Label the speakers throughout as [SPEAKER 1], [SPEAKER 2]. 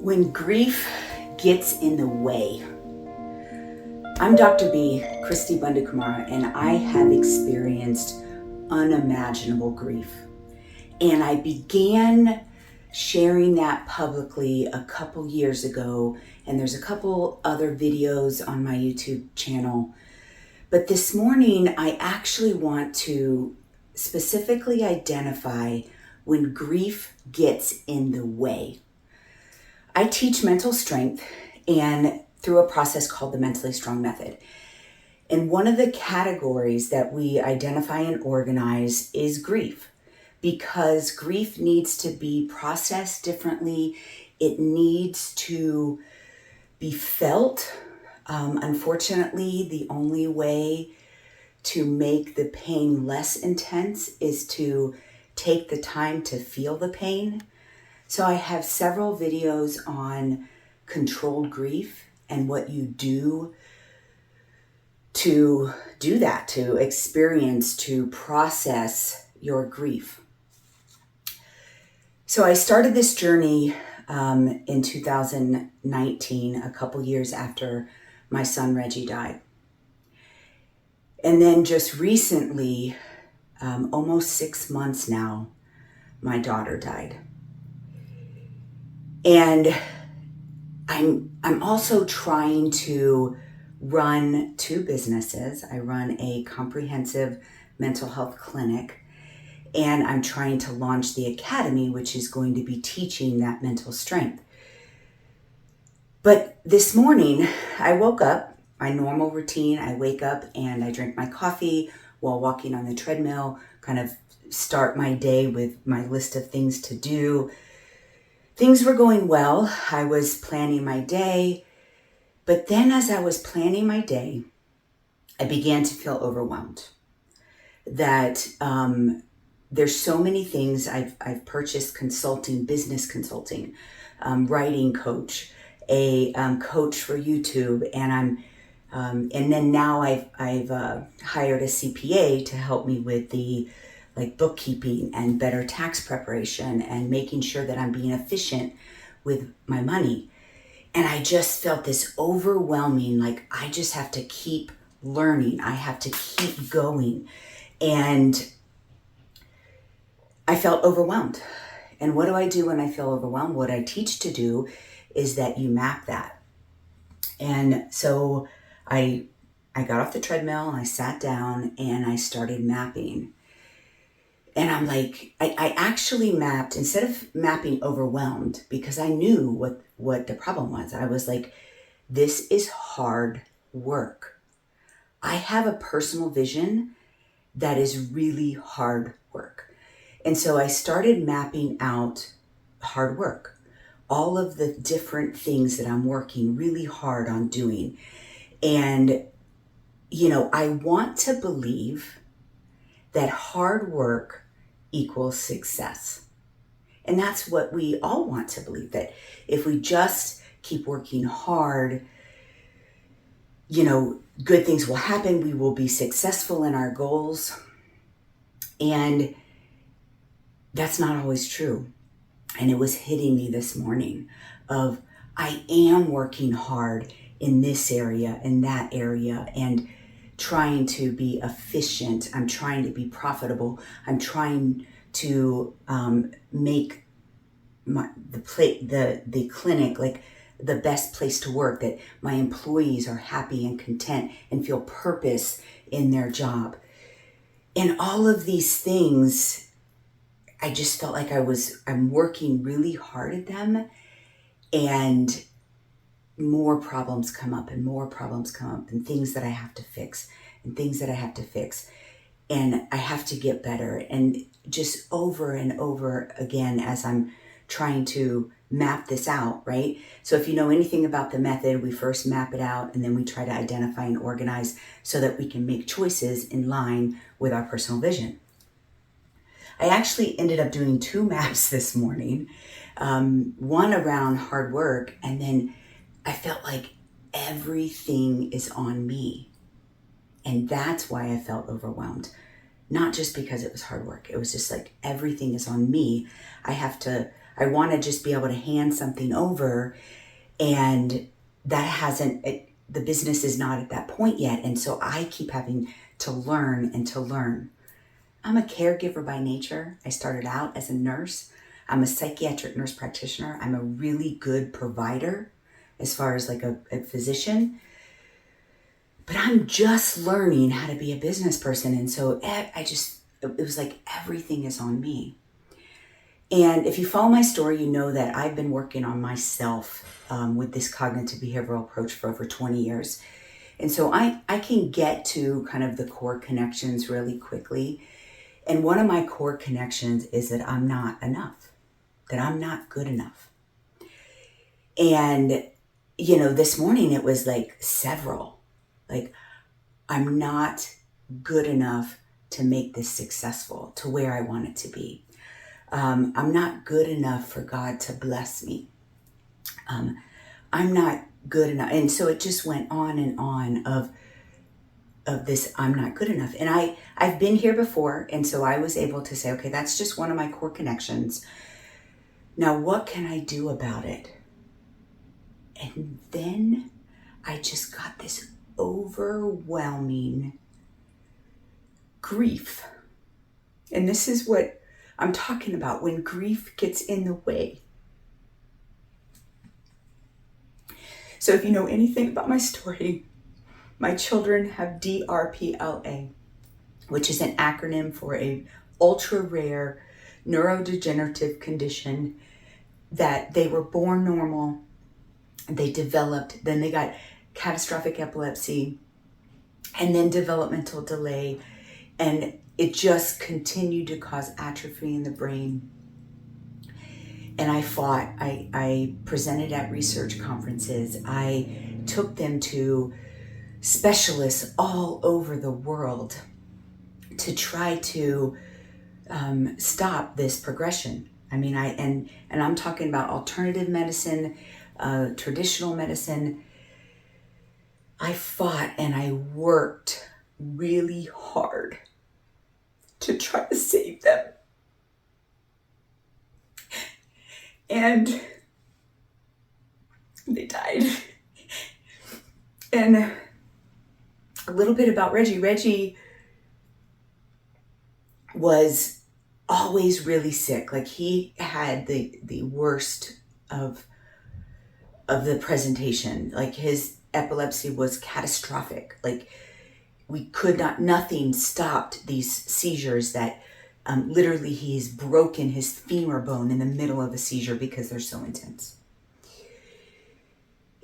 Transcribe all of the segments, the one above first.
[SPEAKER 1] When grief gets in the way. I'm Dr. B, Cristi Bundukamara, and I have experienced unimaginable grief. And I began sharing that publicly a couple years ago, and there's a couple other videos on my YouTube channel. But this morning, I actually want to specifically identify when grief gets in the way. I teach mental strength and through a process called the Mentally Strong Method. And one of the categories that we identify and organize is grief, because grief needs to be processed differently. It needs to be felt. Unfortunately, the only way to make the pain less intense is to take the time to feel the pain. So I have several videos on controlled grief and what you do to do that, to experience, to process your grief. So I started this journey in 2019, a couple years after my son Reggie died. And then just recently, almost 6 months now, my daughter died. And I'm also trying to run two businesses. I run a comprehensive mental health clinic, and I'm trying to launch the academy, which is going to be teaching that mental strength. But this morning, I woke up, my normal routine, I wake up and I drink my coffee while walking on the treadmill, kind of start my day with my list of things to do. Things were going well. I was planning my day, but then as I was planning my day, I began to feel overwhelmed. That there's so many things. I've purchased consulting, business consulting, writing coach, a coach for YouTube, and and then now I've hired a CPA to help me with the bookkeeping and better tax preparation and making sure that I'm being efficient with my money. And I just felt this overwhelming, I just have to keep learning. I have to keep going. And I felt overwhelmed. And what do I do when I feel overwhelmed? What I teach to do is that you map that. And so I got off the treadmill, and I sat down and I started mapping. And I'm I actually mapped, instead of mapping overwhelmed, because I knew what the problem was. I was like, this is hard work. I have a personal vision that is really hard work. And so I started mapping out hard work, all of the different things that I'm working really hard on doing. And, I want to believe that hard work equals success. And that's what we all want to believe, that if we just keep working hard, good things will happen. We will be successful in our goals. And that's not always true. And it was hitting me this morning of, I am working hard in this area, in that area, and trying to be efficient. I'm trying to be profitable. I'm trying to make the clinic the best place to work, that my employees are happy and content and feel purpose in their job. And all of these things, I just felt like I'm working really hard at them, and more problems come up and more problems come up, and things that I have to fix and things that I have to fix. And I have to get better. And just over and over again, as I'm trying to map this out, right? So if you know anything about the method, we first map it out, and then we try to identify and organize so that we can make choices in line with our personal vision. I actually ended up doing two maps this morning, one around hard work, and then I felt like everything is on me. And that's why I felt overwhelmed. Not just because it was hard work. It was just everything is on me. I have to I want to just be able to hand something over, and the business is not at that point yet. And so I keep having to learn and to learn. I'm a caregiver by nature. I started out as a nurse. I'm a psychiatric nurse practitioner. I'm a really good provider as far as like a physician. But I'm just learning how to be a business person. And so it was like everything is on me. And if you follow my story, you know that I've been working on myself with this cognitive behavioral approach for over 20 years. And so I can get to kind of the core connections really quickly. And one of my core connections is that I'm not enough, that I'm not good enough. And, this morning it was like several, like I'm not good enough to make this successful to where I want it to be. I'm not good enough for God to bless me. I'm not good enough. And so it just went on and on of this, I'm not good enough. And I've been here before. And so I was able to say, okay, that's just one of my core connections. Now, what can I do about it? And then I just got this overwhelming grief. And this is what I'm talking about when grief gets in the way. So if you know anything about my story, my children have DRPLA, which is an acronym for a ultra rare neurodegenerative condition that they were born normal, they developed, then they got catastrophic epilepsy, and then developmental delay, and it just continued to cause atrophy in the brain. And I fought. I presented at research conferences. I took them to specialists all over the world to try to stop this progression. I mean, and I'm talking about alternative medicine, traditional medicine. I fought and I worked really hard to try to save them. And they died. And a little bit about Reggie. Reggie was always really sick. Like he had the worst of the presentation. Like his epilepsy was catastrophic. Like nothing stopped these seizures that literally he's broken his femur bone in the middle of a seizure because they're so intense.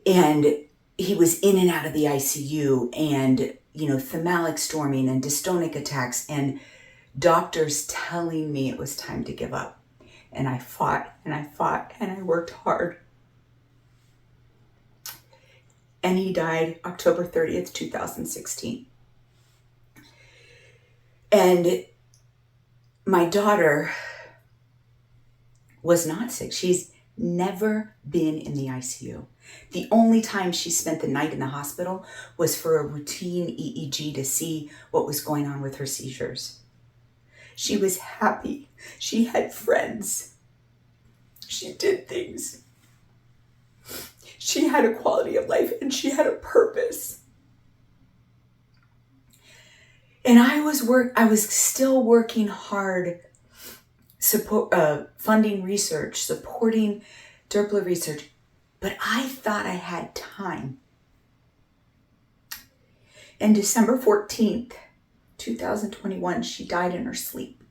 [SPEAKER 1] And he was in and out of the ICU and, thalamic storming and dystonic attacks and doctors telling me it was time to give up. And I fought and I fought and I worked hard. And he died October 30th, 2016. And my daughter was not sick. She's never been in the ICU. The only time she spent the night in the hospital was for a routine EEG to see what was going on with her seizures. She was happy. She had friends. She did things. She had a quality of life and she had a purpose. And I was still working hard, funding research, supporting DRPLA research, but I thought I had time. And December 14th, 2021, she died in her sleep.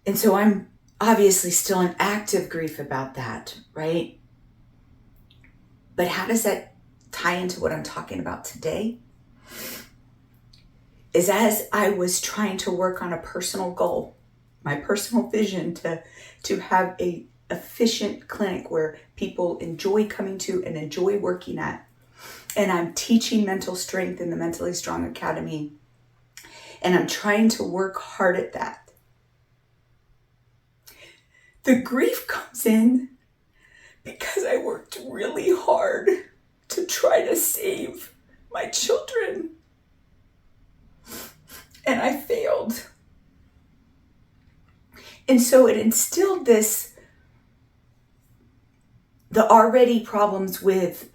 [SPEAKER 1] And so I'm obviously still in active grief about that, right? But how does that tie into what I'm talking about today? Is as I was trying to work on a personal goal, my personal vision to have a efficient clinic where people enjoy coming to and enjoy working at. And I'm teaching mental strength in the Mentally Strong Academy. And I'm trying to work hard at that. The grief comes in because I worked really hard to try to save my children. And I failed. And so it instilled this the already problems with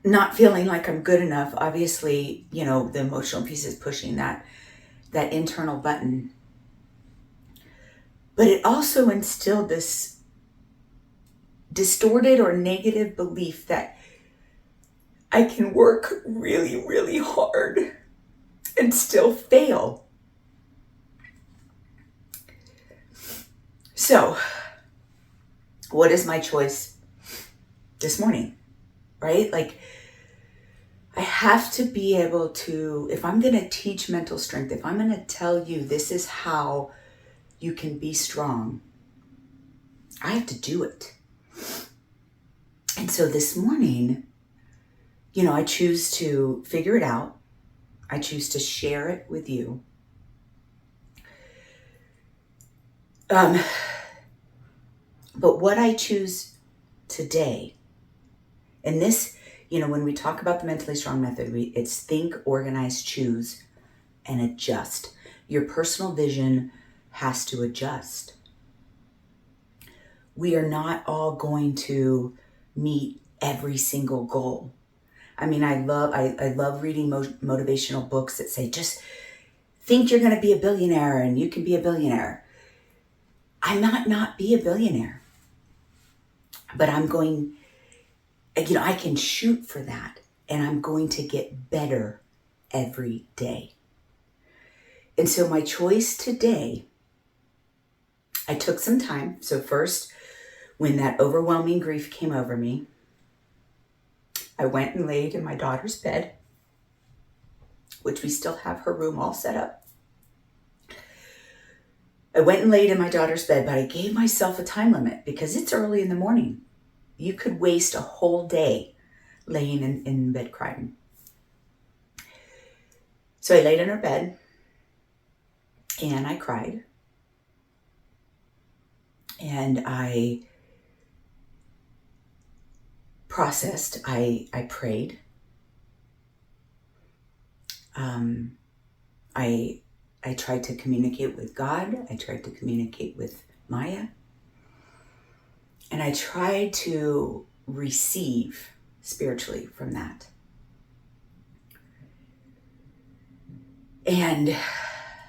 [SPEAKER 1] not feeling like I'm good enough. Obviously, you know, the emotional piece is pushing that internal button. But it also instilled this distorted or negative belief that I can work really, really hard and still fail. So, what is my choice this morning, right? Like, I have to be able to, if I'm going to teach mental strength, if I'm going to tell you this is how you can be strong, I have to do it. And so this morning, you know, I choose to figure it out. I choose to share it with you. But what I choose today, and this, you know, when we talk about the Mentally Strong Method, it's think, organize, choose, and adjust. Your personal vision has to adjust. We are not all going to meet every single goal. I mean, I love reading motivational books that say, just think you're going to be a billionaire and you can be a billionaire. I might not be a billionaire, but I'm going, you know, I can shoot for that, and I'm going to get better every day. And so my choice today, I took some time. So first, when that overwhelming grief came over me, I went and laid in my daughter's bed, which we still have her room all set up. I went and laid in my daughter's bed, but I gave myself a time limit because it's early in the morning. You could waste a whole day laying in bed crying. So I laid in her bed and I cried. And I processed, I prayed. I tried to communicate with God. I tried to communicate with Maya. And I tried to receive spiritually from that. And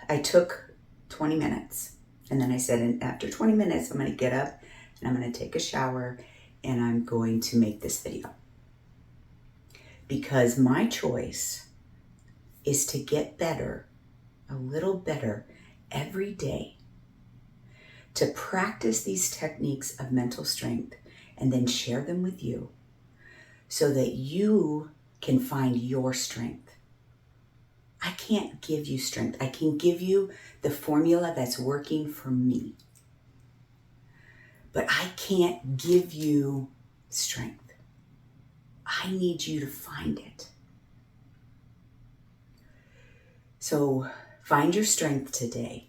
[SPEAKER 1] I took 20 minutes. And then I said, and after 20 minutes, I'm going to get up and I'm going to take a shower and I'm going to make this video. Because my choice is to get better, a little better every day, to practice these techniques of mental strength and then share them with you so that you can find your strength. I can't give you strength. I can give you the formula that's working for me. But I can't give you strength. I need you to find it. So find your strength today.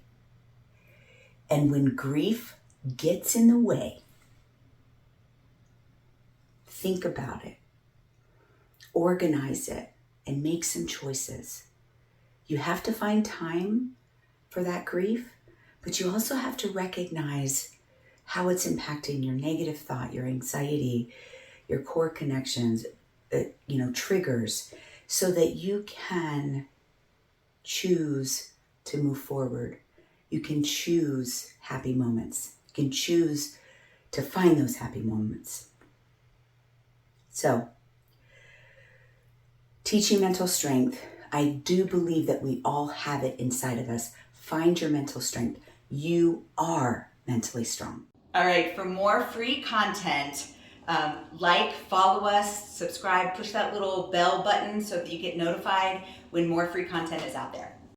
[SPEAKER 1] And when grief gets in the way, think about it, organize it, and make some choices. You have to find time for that grief, but you also have to recognize how it's impacting your negative thought, your anxiety, your core connections, triggers, so that you can choose to move forward. You can choose happy moments. You can choose to find those happy moments. So, teaching mental strength, I do believe that we all have it inside of us. Find your mental strength. You are mentally strong. All right, for more free content, follow us, subscribe, push that little bell button so that you get notified when more free content is out there.